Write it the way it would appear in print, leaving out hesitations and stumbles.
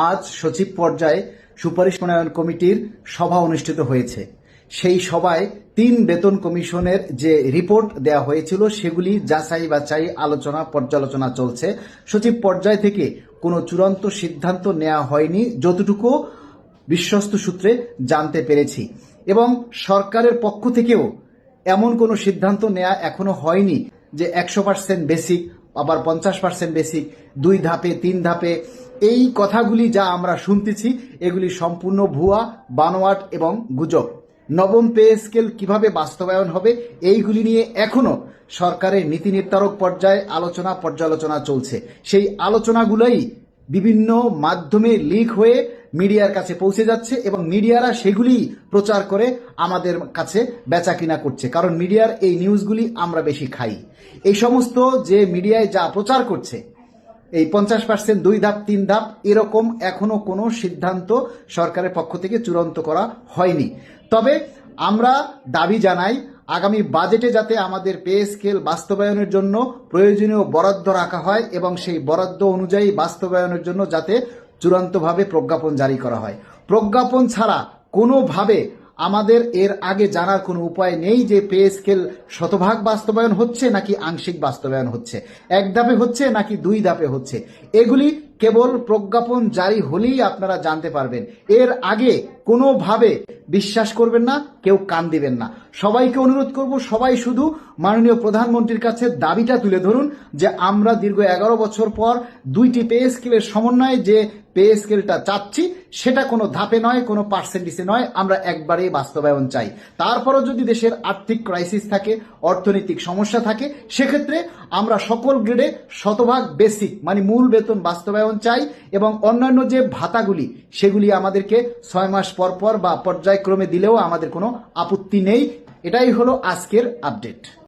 আজ সচিব পর্যায়ে সুপারিশ প্রণয়ন কমিটির সভা অনুষ্ঠিত হয়েছে। সেই সভায় ৩ বেতন কমিশনের যে রিপোর্ট দেওয়া হয়েছিল সেগুলি যাচাই বাছাই আলোচনা পর্যালোচনা চলছে। সচিব পর্যায় থেকে কোনো চূড়ান্ত সিদ্ধান্ত নেওয়া হয়নি যতটুকু বিশ্বস্ত সূত্রে জানতে পেরেছি, এবং সরকারের পক্ষ থেকেও এমন কোনো সিদ্ধান্ত নেওয়া এখনো হয়নি যে ১০০% বেসিক, আবার ৫০% বেসিক, ২ ধাপে ৩ ধাপে। এই কথাগুলি যা আমরা শুনতেছি এগুলি সম্পূর্ণ ভুয়া, বানোয়াট এবং গুজব। নবম পে স্কেল কিভাবে বাস্তবায়ন হবে এইগুলি নিয়ে এখনো সরকারের নীতি নির্ধারক পর্যায়ে আলোচনা পর্যালোচনা চলছে। সেই আলোচনাগুলোই বিভিন্ন মাধ্যমে লিক হয়ে মিডিয়ার কাছে পৌঁছে যাচ্ছে এবং মিডিয়ারা সেগুলি প্রচার করে আমাদের কাছে বেচা কিনা করছে, কারণ মিডিয়ার এই নিউজগুলি আমরা বেশি খাই। এই সমস্ত যে মিডিয়ায় যা প্রচার করছে এই ৫০%, ২ ধাপ ৩ ধাপ, এরকম এখনো কোনো সিদ্ধান্ত সরকারের পক্ষ থেকে চূড়ান্ত করা হয়নি। তবে আমরা দাবি জানাই আগামী বাজেটে যাতে আমাদের পে স্কেল বাস্তবায়নের জন্য প্রয়োজনীয় বরাদ্দ রাখা হয় এবং সেই বরাদ্দ অনুযায়ী বাস্তবায়নের জন্য যাতে চূড়ান্তভাবে প্রজ্ঞাপন জারি করা হয়। প্রজ্ঞাপন ছাড়া কোনোভাবে আমাদের এর আগে জানার কোনো উপায় নেই যে পে স্কেল শতভাগ বাস্তবায়ন হচ্ছে নাকি আংশিক বাস্তবায়ন হচ্ছে, ১ ধাপে হচ্ছে নাকি ২ ধাপে হচ্ছে। এগুলি কেবল প্রজ্ঞাপন জারি হলেই আপনারা জানতে পারবেন। এর আগে কোনোভাবে বিশ্বাস করবেন না, কেউ কান দিবেন না। সবাইকে অনুরোধ করব, সবাই শুধু মাননীয় প্রধানমন্ত্রীর কাছে দাবিটা তুলে ধরুন যে আমরা দীর্ঘ ১১ বছর পর ২টি পে স্কেলের সমন্বয়ে যে পে স্কেলটা চাচ্ছি সেটা কোনো ধাপে নয়, কোনো পার্সেন্টেজে নয়, আমরা একবারেই বাস্তবায়ন চাই। তারপরও যদি দেশের আর্থিক ক্রাইসিস থাকে, অর্থনৈতিক সমস্যা থাকে, সেক্ষেত্রে আমরা সকল গ্রেডে শতভাগ বেসিক মানে মূল বেতন বাস্তবায়ন চাই এবং অন্যান্য যে ভাতাগুলি সেগুলি আমাদেরকে ৬ মাস পর পর বা পর্যায়ক্রমে দিলেও আমাদের কোনো আপত্তি নেই। এটাই হলো আজকের আপডেট।